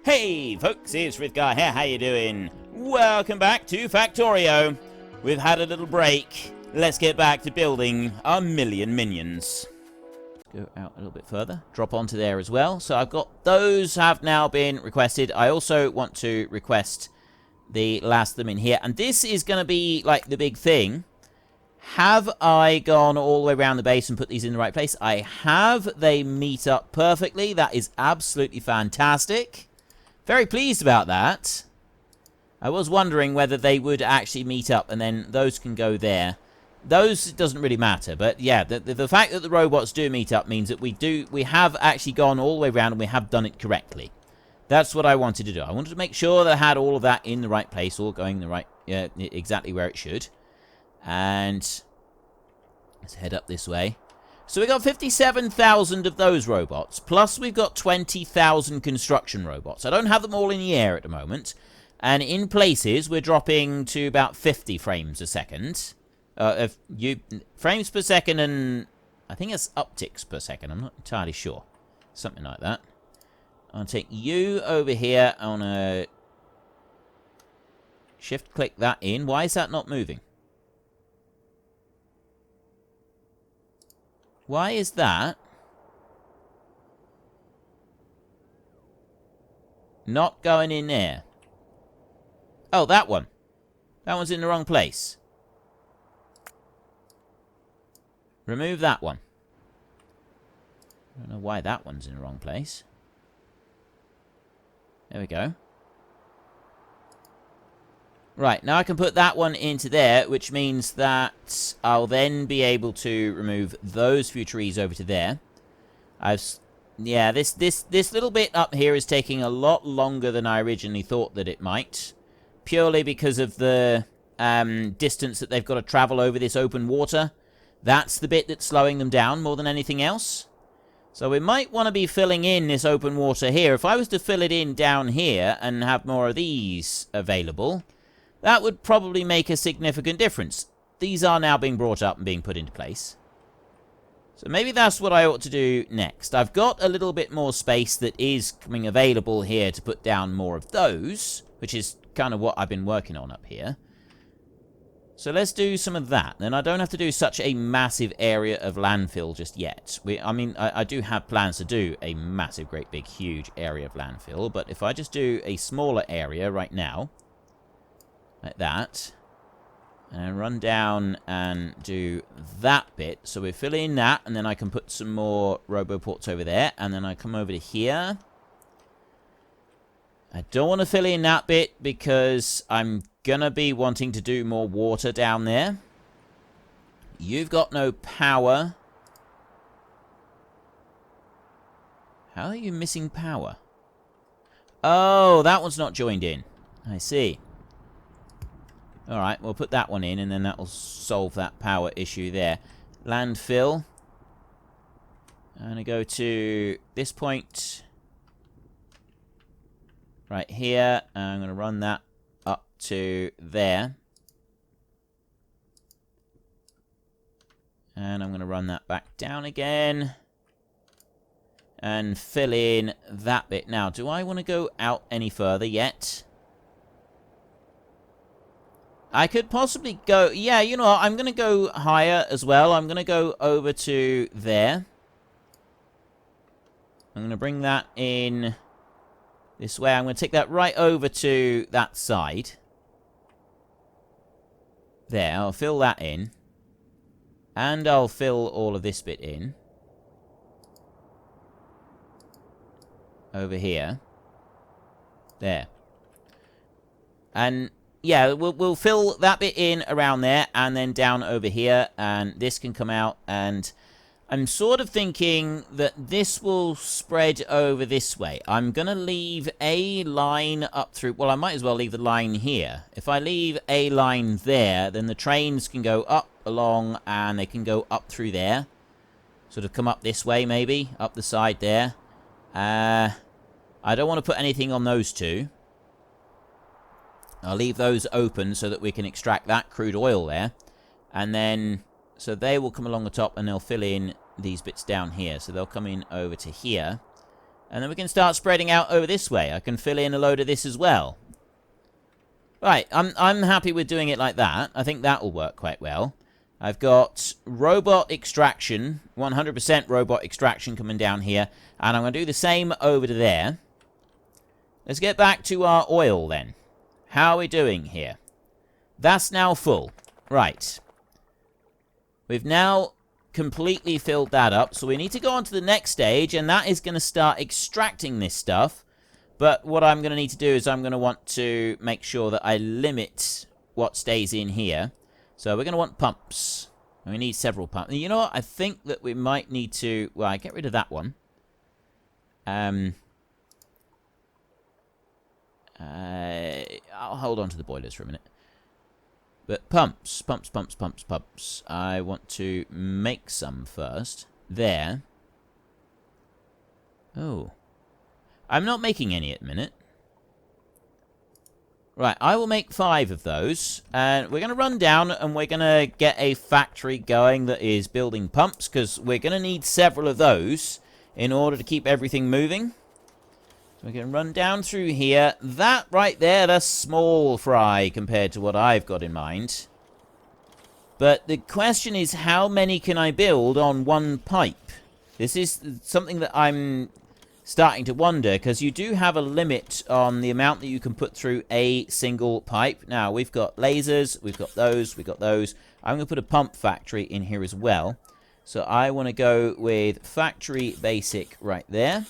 Hey folks, it's Frithgar here, how you doing? Welcome back to Factorio. We've had a little break. Let's get back to building our million minions. Go out a little bit further, drop onto there as well. So I've got those have now been requested. I also want to request the last of them in here. And this is going to be like the big thing. Have I gone all the way around the base and put these in the right place? I have. They meet up perfectly. That is absolutely fantastic. Very pleased about that. I was wondering whether they would actually meet up and then those can go there. Those doesn't really matter, but yeah, the fact that the robots do meet up means that we have actually gone all the way around and we have done it correctly. That's what I wanted to do. I wanted to make sure that I had all of that in the right place, all going the right, exactly where it should. And let's head up this way. So we got 57,000 of those robots, plus we've got 20,000 construction robots. I don't have them all in the air at the moment, and in places we're dropping to about 50 frames a second. Frames per second, and I think it's upticks per second. I'm not entirely sure. Something like that. I'll take you over here. I want to shift-click that in. Why is that not moving? Why is that not going in there? Oh, that one. That one's in the wrong place. Remove that one. I don't know why that one's in the wrong place. There we go. Right, now I can put that one into there, which means that I'll then be able to remove those few trees over to there. Yeah, this little bit up here is taking a lot longer than I originally thought that it might. Purely because of the distance that they've got to travel over this open water. That's the bit that's slowing them down more than anything else. So we might want to be filling in this open water here. If I was to fill it in down here and have more of these available, that would probably make a significant difference. These are now being brought up and being put into place. So maybe that's what I ought to do next. I've got a little bit more space that is coming available here to put down more of those, which is kind of what I've been working on up here. So let's do some of that. Then I don't have to do such a massive area of landfill just yet. I do have plans to do a massive, great, big, huge area of landfill. But if I just do a smaller area right now, like that, and run down and do that bit. So we fill in that, and then I can put some more roboports over there. And then I come over to here. I don't want to fill in that bit because I'm going to be wanting to do more water down there. You've got no power. How are you missing power? Oh, that one's not joined in. I see. Alright, we'll put that one in, and then that will solve that power issue there. Landfill. I'm going to go to this point. Right here. I'm going to run that up to there. And I'm going to run that back down again. And fill in that bit. Now, do I want to go out any further yet? I could possibly go... Yeah, you know what? I'm going to go higher as well. I'm going to go over to there. I'm going to bring that in this way. I'm going to take that right over to that side. There, I'll fill that in. And I'll fill all of this bit in. Over here. There. And... yeah, we'll fill that bit in around there and then down over here, and this can come out, and I'm sort of thinking that this will spread over this way. I'm going to leave a line up through... well, I might as well leave the line here. If I leave a line there, then the trains can go up along, and they can go up through there. Sort of come up this way, maybe, up the side there. I don't want to put anything on those two. I'll leave those open so that we can extract that crude oil there. And then, so they will come along the top and they'll fill in these bits down here. So they'll come in over to here. And then we can start spreading out over this way. I can fill in a load of this as well. Right, I'm happy with doing it like that. I think that will work quite well. I've got robot extraction, 100% robot extraction coming down here. And I'm going to do the same over to there. Let's get back to our oil then. How are we doing here? That's now full. Right. We've now completely filled that up. So we need to go on to the next stage. And that is going to start extracting this stuff. But what I'm going to need to do is I'm going to want to make sure that I limit what stays in here. So we're going to want pumps. And we need several pumps. You know what? I think that we might need to... Well, I get rid of that one. I'll hold on to the boilers for a minute. But pumps. I want to make some first. There. Oh. I'm not making any at the minute. Right, I will make 5 of those. And we're going to run down and we're going to get a factory going that is building pumps. Because we're going to need several of those in order to keep everything moving. So we can run down through here. That right there, that's small fry compared to what I've got in mind. But the question is, how many can I build on one pipe? This is something that I'm starting to wonder, because you do have a limit on the amount that you can put through a single pipe. Now, we've got lasers, we've got those. I'm going to put a pump factory in here as well. So I want to go with factory basic right there.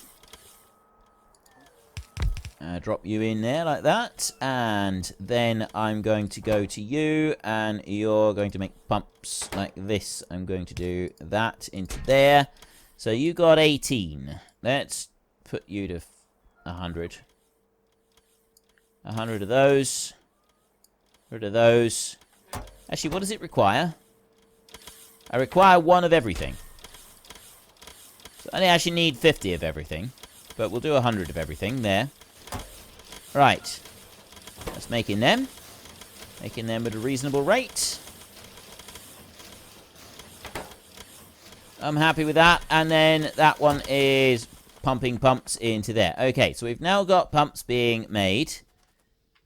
Drop you in there like that. And then I'm going to go to you, and you're going to make pumps like this. I'm going to do that into there. So you got 18. Let's put you to 100. 100 of those. 100 of those. Actually, what does it require? I require 1 of everything. So I actually need 50 of everything. But we'll do 100 of everything there. Right. That's making them. Making them at a reasonable rate. I'm happy with that. And then that one is pumping pumps into there. Okay, so we've now got pumps being made.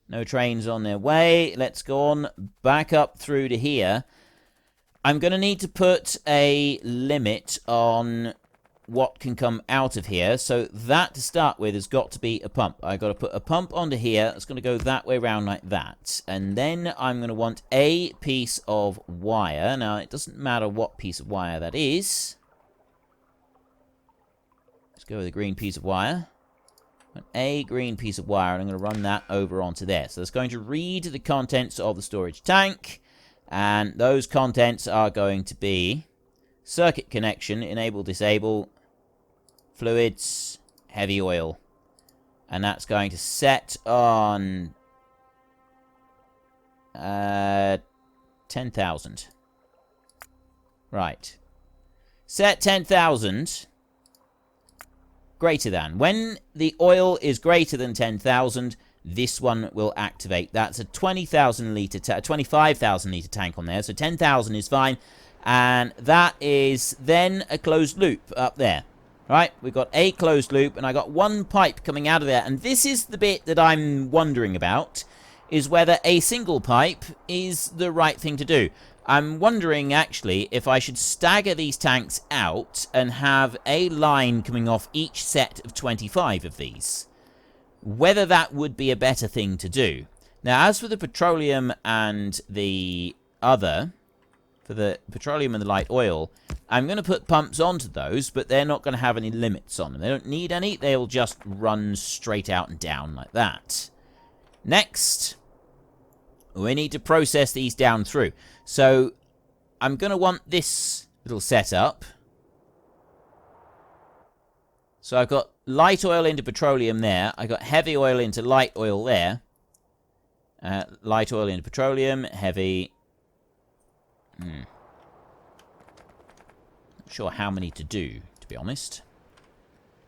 No trains on their way. Let's go on back up through to here. I'm going to need to put a limit on what can come out of here. So that, to start with, has got to be a pump. I've got to put a pump onto here. It's going to go that way around like that. And then I'm going to want a piece of wire. Now, it doesn't matter what piece of wire that is. Let's go with a green piece of wire. A green piece of wire, and I'm going to run that over onto there. So it's going to read the contents of the storage tank. And those contents are going to be circuit connection, enable, disable, fluids, heavy oil. And that's going to set on 10,000. Right. Set 10,000 greater than. When the oil is greater than 10,000, this one will activate. That's a 20,000 litre, 25,000 litre tank on there. So 10,000 is fine. And that is then a closed loop up there. Right, we've got a closed loop, and I got 1 pipe coming out of there. And this is the bit that I'm wondering about, is whether a single pipe is the right thing to do. I'm wondering, actually, if I should stagger these tanks out and have a line coming off each set of 25 of these. Whether that would be a better thing to do. Now, as for the petroleum and the other, for the petroleum and the light oil, I'm going to put pumps onto those, but they're not going to have any limits on them. They don't need any. They'll just run straight out and down like that. Next, we need to process these down through. So I'm going to want this little setup. So I've got light oil into petroleum there. I've got heavy oil into light oil there. Light oil into petroleum, heavy. Not sure how many to do, to be honest.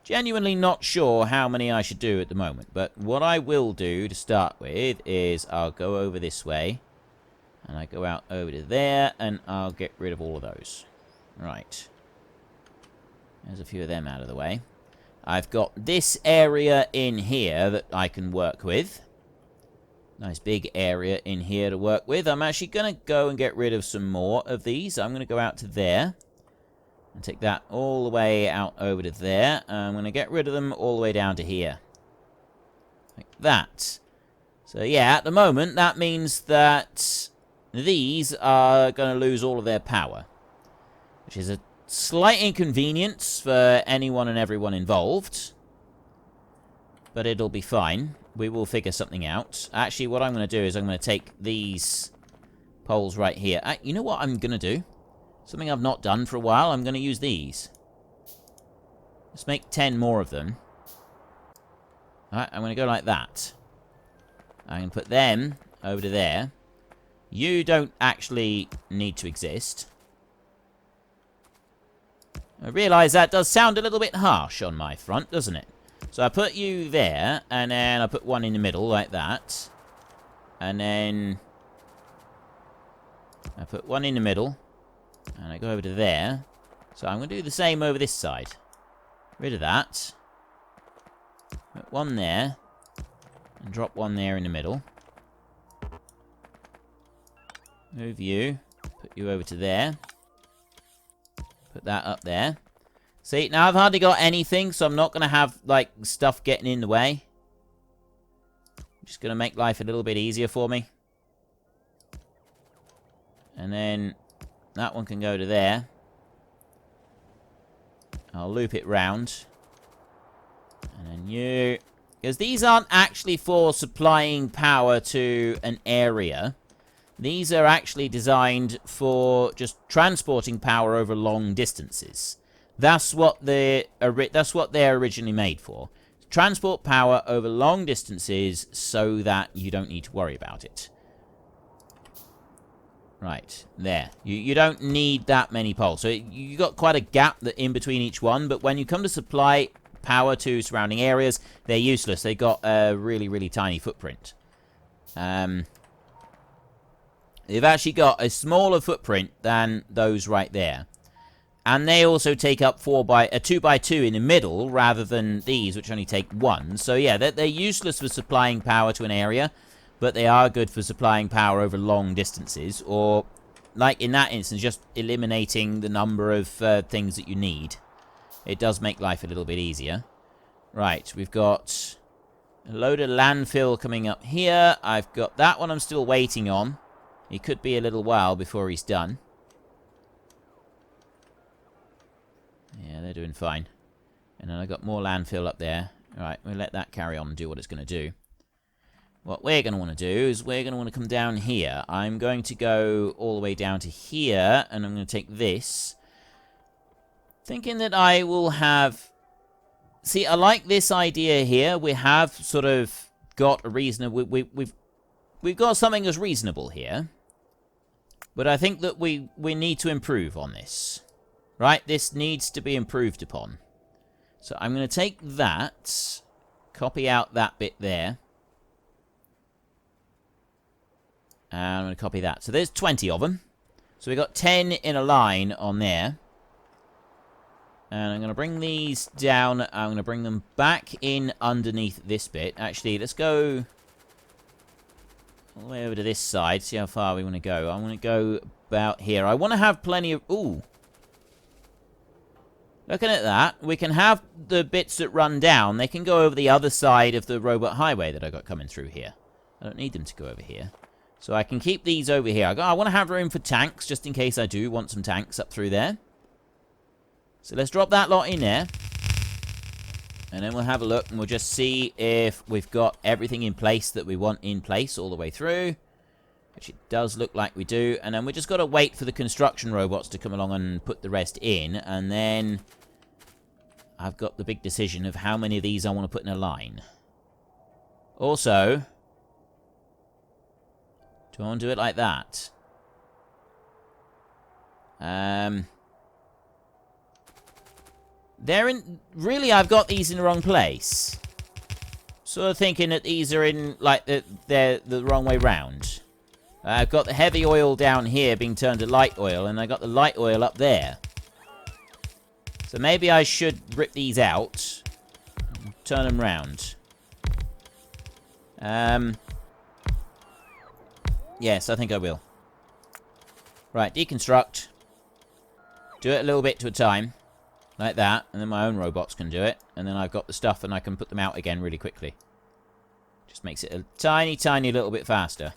Genuinely not sure how many I should do at the moment. But what I will do to start with is I'll go over this way. And I go out over to there, and I'll get rid of all of those. Right. There's a few of them out of the way. I've got this area in here that I can work with. Nice big area in here to work with. I'm actually going to go and get rid of some more of these. I'm going to go out to there. And take that all the way out over to there. I'm going to get rid of them all the way down to here. Like that. So yeah, at the moment, that means that these are going to lose all of their power. Which is a slight inconvenience for anyone and everyone involved. But it'll be fine. We will figure something out. Actually, what I'm going to do is I'm going to take these poles right here. You know what I'm going to do? Something I've not done for a while. I'm going to use these. Let's make 10 more of them. Alright, I'm going to go like that. I'm going to put them over to there. You don't actually need to exist. I realise that does sound a little bit harsh on my front, doesn't it? So I put you there, and then I put one in the middle, like that. And then I put one in the middle, and I go over to there. So I'm going to do the same over this side. Rid of that. Put one there, and drop one there in the middle. Move you, put you over to there. Put that up there. See, now I've hardly got anything, so I'm not going to have, like, stuff getting in the way. Just going to make life a little bit easier for me. And then that one can go to there. I'll loop it round. And then you... Because these aren't actually for supplying power to an area. These are actually designed for just transporting power over long distances. That's what they're originally made for. Transport power over long distances so that you don't need to worry about it. Right, there. You don't need that many poles. So you got quite a gap in between each one, but when you come to supply power to surrounding areas, they're useless. They got a really, really tiny footprint. They've actually got a smaller footprint than those right there. And they also take up a 2x2 in the middle, rather than these, which only take 1. So yeah, they're useless for supplying power to an area, but they are good for supplying power over long distances, or, like in that instance, just eliminating the number of things that you need. It does make life a little bit easier. Right, we've got a load of landfill coming up here. I've got that one I'm still waiting on. It could be a little while before he's done. Yeah, they're doing fine. And then I've got more landfill up there. Alright, we'll let that carry on and do what it's going to do. What we're going to want to do is we're going to want to come down here. I'm going to go all the way down to here, and I'm going to take this. Thinking that I will have... See, I like this idea here. We have sort of got a reasonable... We've got something that's reasonable here. But I think that we need to improve on this. Right? This needs to be improved upon. So I'm going to take that, copy out that bit there. And I'm going to copy that. So there's 20 of them. So we've got 10 in a line on there. And I'm going to bring these down. I'm going to bring them back in underneath this bit. Actually, let's go all the way over to this side. See how far we want to go. I want to go about here. I want to have plenty of... Ooh. Looking at that, we can have the bits that run down. They can go over the other side of the robot highway that I got coming through here. I don't need them to go over here. So I can keep these over here. I want to have room for tanks, just in case I do want some tanks up through there. So let's drop that lot in there. And then we'll have a look, and we'll just see if we've got everything in place that we want in place all the way through. Which it does look like we do. And then we just got to wait for the construction robots to come along and put the rest in. And then I've got the big decision of how many of these I want to put in a line. Also, do I want to do it like that? Really, I've got these in the wrong place. Sort of thinking that these are in, like, they're the wrong way round. I've got the heavy oil down here being turned to light oil, and I got the light oil up there. So maybe I should rip these out turn them round. Yes, I think I will. Right, deconstruct. Do it a little bit to a time. Like that. And then my own robots can do it. And then I've got the stuff and I can put them out again really quickly. Just makes it a tiny, tiny little bit faster.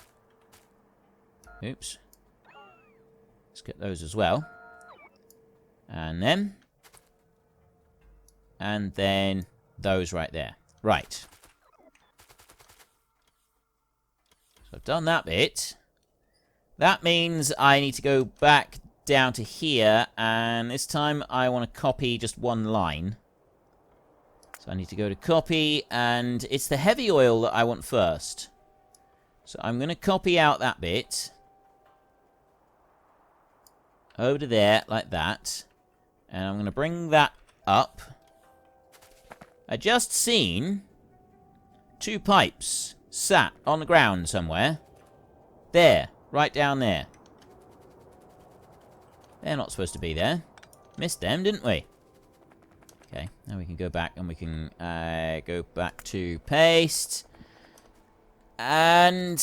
Oops. Let's get those as well. And then. And then those right there. Right. So I've done that bit. That means I need to go back down to here, and this time I want to copy just one line. So I need to go to copy, and it's the heavy oil that I want first. So I'm going to copy out that bit. Over to there, like that. And I'm going to bring that up. I just seen 2 pipes sat on the ground somewhere. There. Right down there. They're not supposed to be there. Missed them, didn't we? Okay, now we can go back and we can go back to paste. And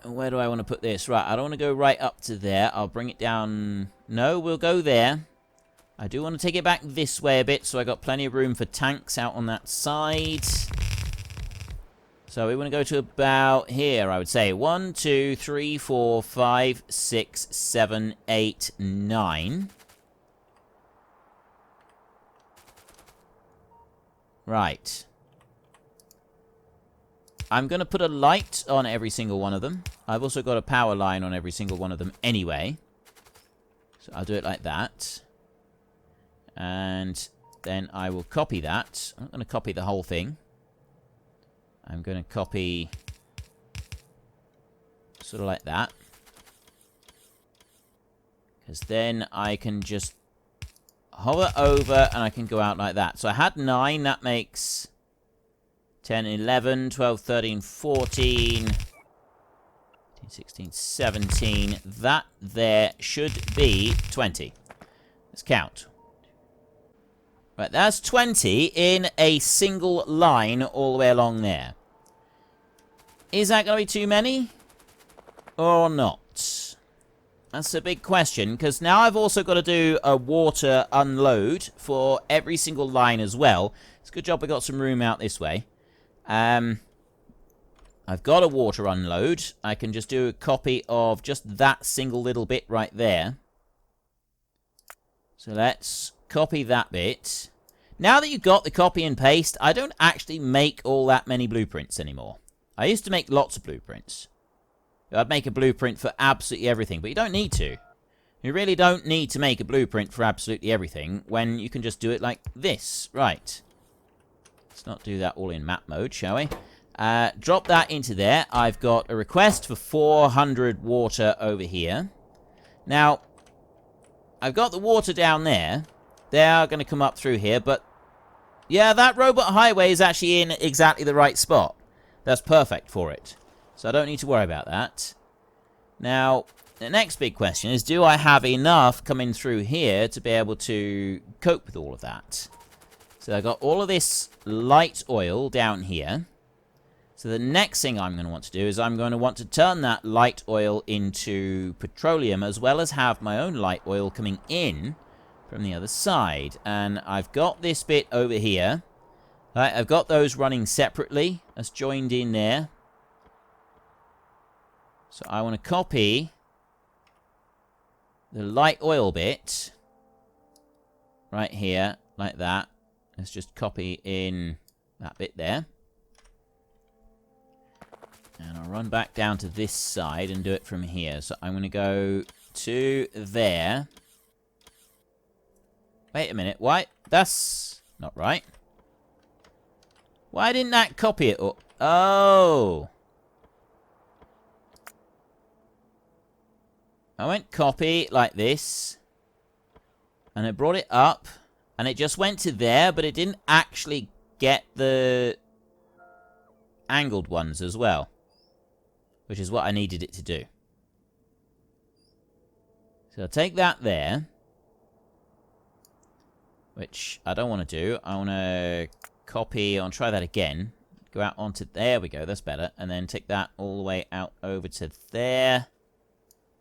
where do I want to put this? Right, I don't want to go right up to there. I'll bring it down. No, we'll go there. I do want to take it back this way a bit, so I got plenty of room for tanks out on that side. So we want to go to about here, I would say. 1, 2, 3, 4, 5, 6, 7, 8, 9. Right. I'm going to put a light on every single one of them. I've also got a power line on every single one of them anyway. So I'll do it like that. And then I will copy that. I'm not going to copy the whole thing. I'm going to copy sort of like that. Because then I can just hover over and I can go out like that. So I had 9. That makes 10, 11, 12, 13, 14, 15, 16, 17. That there should be 20. Let's count. Right, that's 20 in a single line all the way along there. Is that going to be too many? Or not? That's a big question, because now I've also got to do a water unload for every single line as well. It's a good job I got some room out this way. I've got a water unload. I can just do a copy of just that single little bit right there. So let's copy that bit. Now that you've got the copy and paste, I don't actually make all that many blueprints anymore. I used to make lots of blueprints. I'd make a blueprint for absolutely everything, but you don't need to. You really don't need to make a blueprint for absolutely everything when you can just do it like this. Right. Let's not do that all in map mode, shall we? Drop that into there. I've got a request for 400 water over here. Now, I've got the water down there. They are going to come up through here, but yeah, that robot highway is actually in exactly the right spot. That's perfect for it. So I don't need to worry about that. Now, the next big question is, do I have enough coming through here to be able to cope with all of that? So I've got all of this light oil down here. So the next thing I'm going to want to do is I'm going to want to turn that light oil into petroleum, as well as have my own light oil coming in from the other side. And I've got this bit over here. Right, I've got those running separately. That's joined in there. So I want to copy the light oil bit right here, like that. Let's just copy in that bit there. And I'll run back down to this side and do it from here. So I'm going to go to there. Wait a minute. Why? That's not right. Why didn't that copy it? Oh. I went copy like this. And it brought it up. And it just went to there, but it didn't actually get the angled ones as well. Which is what I needed it to do. So I'll take that there. Which I don't want to do. I want to copy. I'll try that again. Go out onto... There we go. That's better. And then take that all the way out over to there.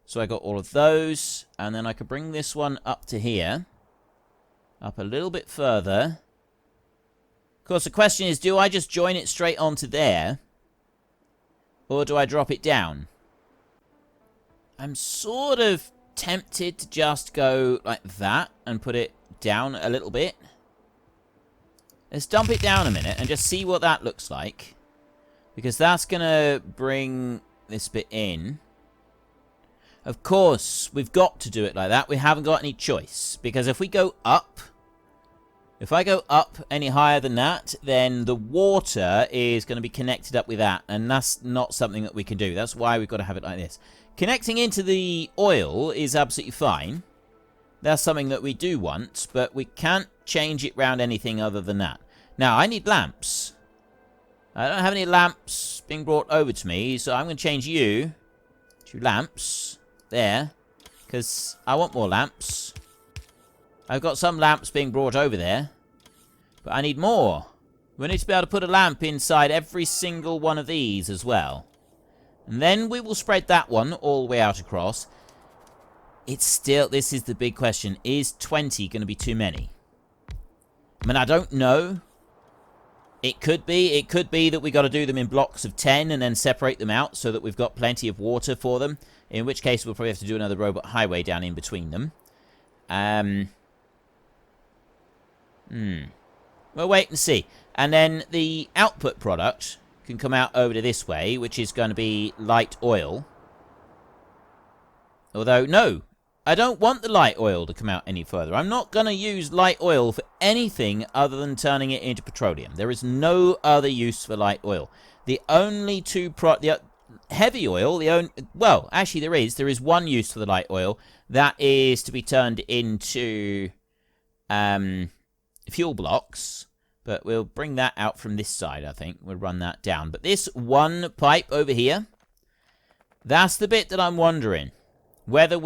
So I got all of those. And then I could bring this one up to here. Up a little bit further. Of course, the question is, do I just join it straight onto there? Or do I drop it down? I'm sort of tempted to just go like that and put it down a little bit. Let's dump it down a minute and just see what that looks like. Because that's going to bring this bit in. Of course, we've got to do it like that. We haven't got any choice. Because if we go up... If I go up any higher than that, then the water is going to be connected up with that. And that's not something that we can do. That's why we've got to have it like this. Connecting into the oil is absolutely fine. That's something that we do want. But we can't change it around anything other than that. Now, I need lamps. I don't have any lamps being brought over to me. So I'm going to change you to lamps. There. Because I want more lamps. I've got some lamps being brought over there. But I need more. We need to be able to put a lamp inside every single one of these as well. And then we will spread that one all the way out across. It's still... This is the big question. Is 20 going to be too many? I mean, I don't know. It could be. It could be that we got to do them in blocks of 10 and then separate them out so that we've got plenty of water for them. In which case, we'll probably have to do another robot highway down in between them. We'll wait and see. And then the output product can come out over to this way, which is going to be light oil. Although, no, I don't want the light oil to come out any further. I'm not going to use light oil for anything other than turning it into petroleum. There is no other use for light oil. The only two... heavy oil, well, actually there is one use for the light oil. That is to be turned into fuel blocks. But we'll bring that out from this side, I think. We'll run that down. But this one pipe over here, that's the bit that I'm wondering. Whether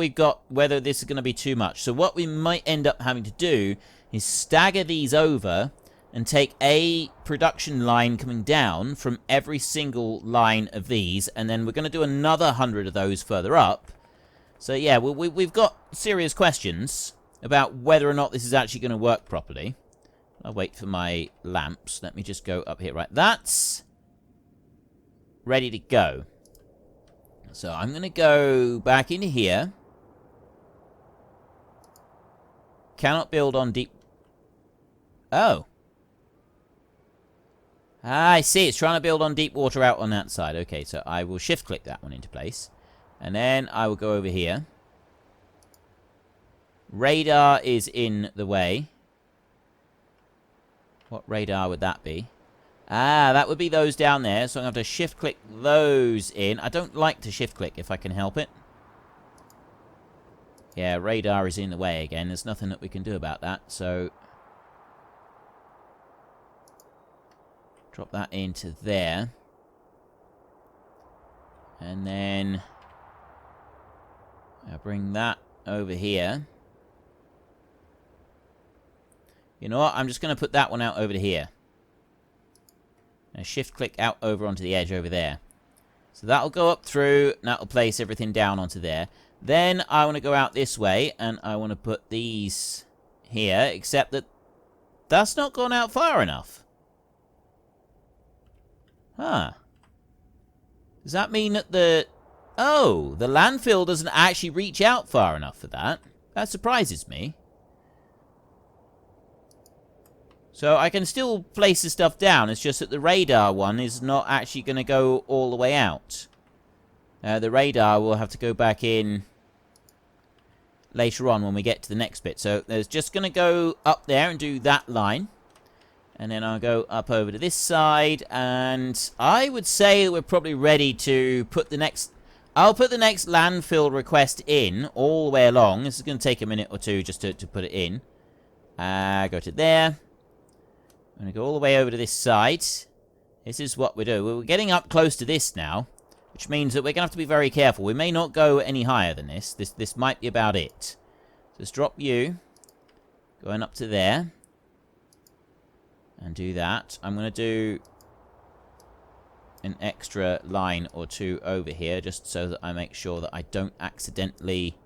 this is going to be too much. So what we might end up having to do is stagger these over and take a production line coming down from every single line of these. And then we're going to do another 100 of those further up. So yeah, we've got serious questions about whether or not this is actually going to work properly. I'll wait for my lamps. Let me just go up here. Right, that's ready to go. So I'm going to go back into here. Cannot build on deep... Oh. I see. It's trying to build on deep water out on that side. Okay, so I will shift-click that one into place. And then I will go over here. Radar is in the way. What radar would that be? Ah, that would be those down there. So I'm going to have to shift-click those in. I don't like to shift-click if I can help it. Yeah, radar is in the way again. There's nothing that we can do about that. So drop that into there. And then I'll bring that over here. You know what? I'm just going to put that one out over to here. And shift-click out over onto the edge over there. So that'll go up through, and that'll place everything down onto there. Then I want to go out this way, and I want to put these here, except that that's not gone out far enough. Huh. Does that mean that the... Oh, the landfill doesn't actually reach out far enough for that? That surprises me. So I can still place the stuff down. It's just that the radar one is not actually going to go all the way out. The radar will have to go back in later on when we get to the next bit. So there's just going to go up there and do that line. And then I'll go up over to this side. And I would say that we're probably ready to put the next... I'll put the next landfill request in all the way along. This is going to take a minute or two just to put it in. Go to there. I'm going to go all the way over to this side. This is what we do. We're getting up close to this now, which means that we're going to have to be very careful. We may not go any higher than this. This might be about it. So let's drop you. Going up to there. And do that. I'm going to do an extra line or two over here, just so that I make sure that I don't accidentally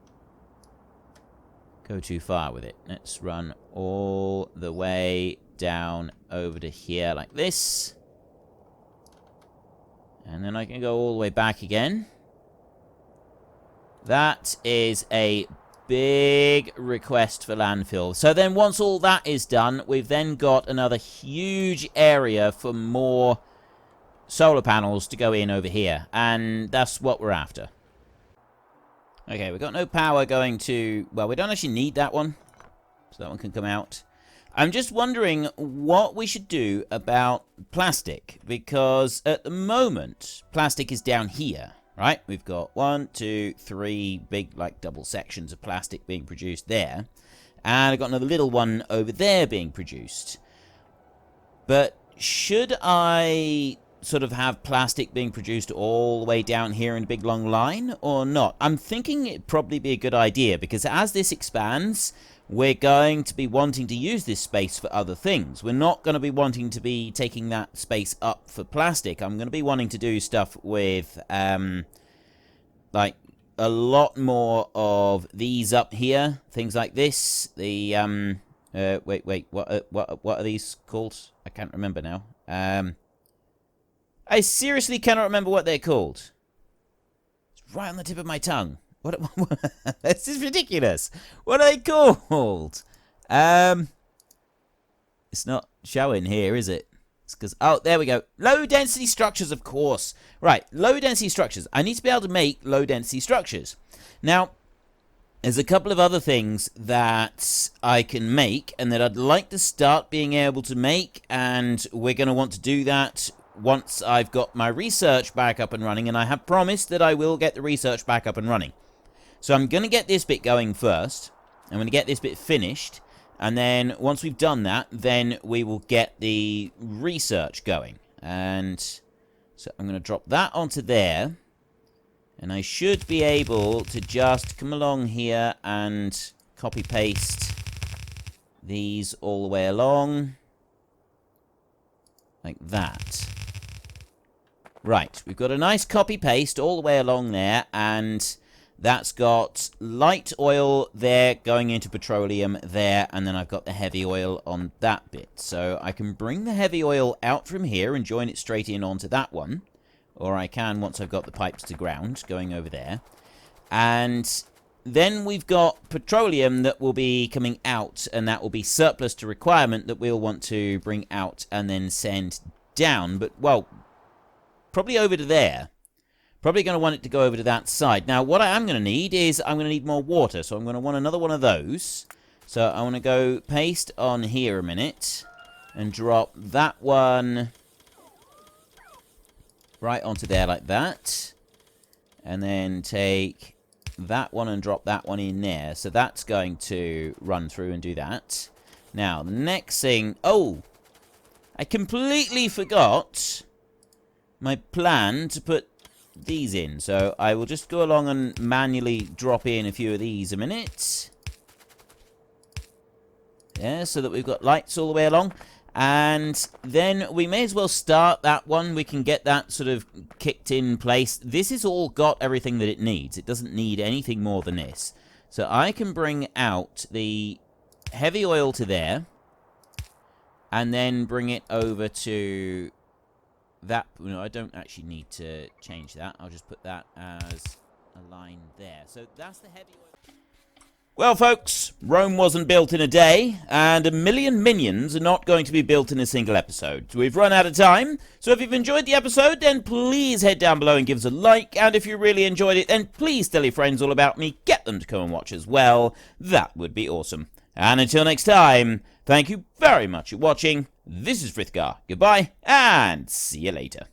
go too far with it. Let's run all the way down over to here like this. And then I can go all the way back again. That is a big request for landfill. So then once all that is done, we've then got another huge area for more solar panels to go in over here. And that's what we're after. Okay, we've got no power going to... Well, we don't actually need that one. So that one can come out. I'm just wondering what we should do about plastic. Because at the moment, plastic is down here. Right, we've got 1, 2, 3 big, like, double sections of plastic being produced there. And I've got another little one over there being produced. But should I sort of have plastic being produced all the way down here in a big long line or not? I'm thinking it'd probably be a good idea, because as this expands, we're going to be wanting to use this space for other things. We're not going to be wanting to be taking that space up for plastic. I'm going to be wanting to do stuff with, like, a lot more of these up here. Things like this. The, wait, what are these called? I can't remember now. I seriously cannot remember what they're called. It's right on the tip of my tongue. What this is ridiculous. What are they called? It's not showing here, is it? It's because... Oh, there we go. Low-density structures, of course. Right, low-density structures. I need to be able to make low-density structures. Now, there's a couple of other things that I can make and that I'd like to start being able to make, and we're going to want to do that once I've got my research back up and running, and I have promised that I will get the research back up and running. So I'm going to get this bit going first. I'm going to get this bit finished. And then once we've done that, then we will get the research going. And so I'm going to drop that onto there. And I should be able to just come along here and copy-paste these all the way along. Like that. Right, we've got a nice copy-paste all the way along there, and that's got light oil there going into petroleum there, and then I've got the heavy oil on that bit. So I can bring the heavy oil out from here and join it straight in onto that one. Or I can, once I've got the pipes to ground, going over there. And then we've got petroleum that will be coming out, and that will be surplus to requirement that we'll want to bring out and then send down. But, well, probably over to there. Probably going to want it to go over to that side. Now, what I am going to need is I'm going to need more water. So I'm going to want another one of those. So I want to go paste on here a minute and drop that one right onto there like that. And then take that one and drop that one in there. So that's going to run through and do that. Now, the next thing... Oh! I completely forgot my plan to put these in. So I will just go along and manually drop in a few of these a minute. Yeah, so that we've got lights all the way along. And then we may as well start that one. We can get that sort of kicked in place. This has all got everything that it needs. It doesn't need anything more than this. So I can bring out the heavy oil to there. And then bring it over to that. No, I don't actually need to change that. I'll just put that as a line there. So that's the heavy oil. Well, folks, Rome wasn't built in a day, and 1 million minions are not going to be built in a single episode. We've run out of time, so if you've enjoyed the episode, then please head down below and give us a like, and if you really enjoyed it, then please tell your friends all about me, get them to come and watch as well. That would be awesome. And until next time, thank you very much for watching. This is Frithgar. Goodbye, and see you later.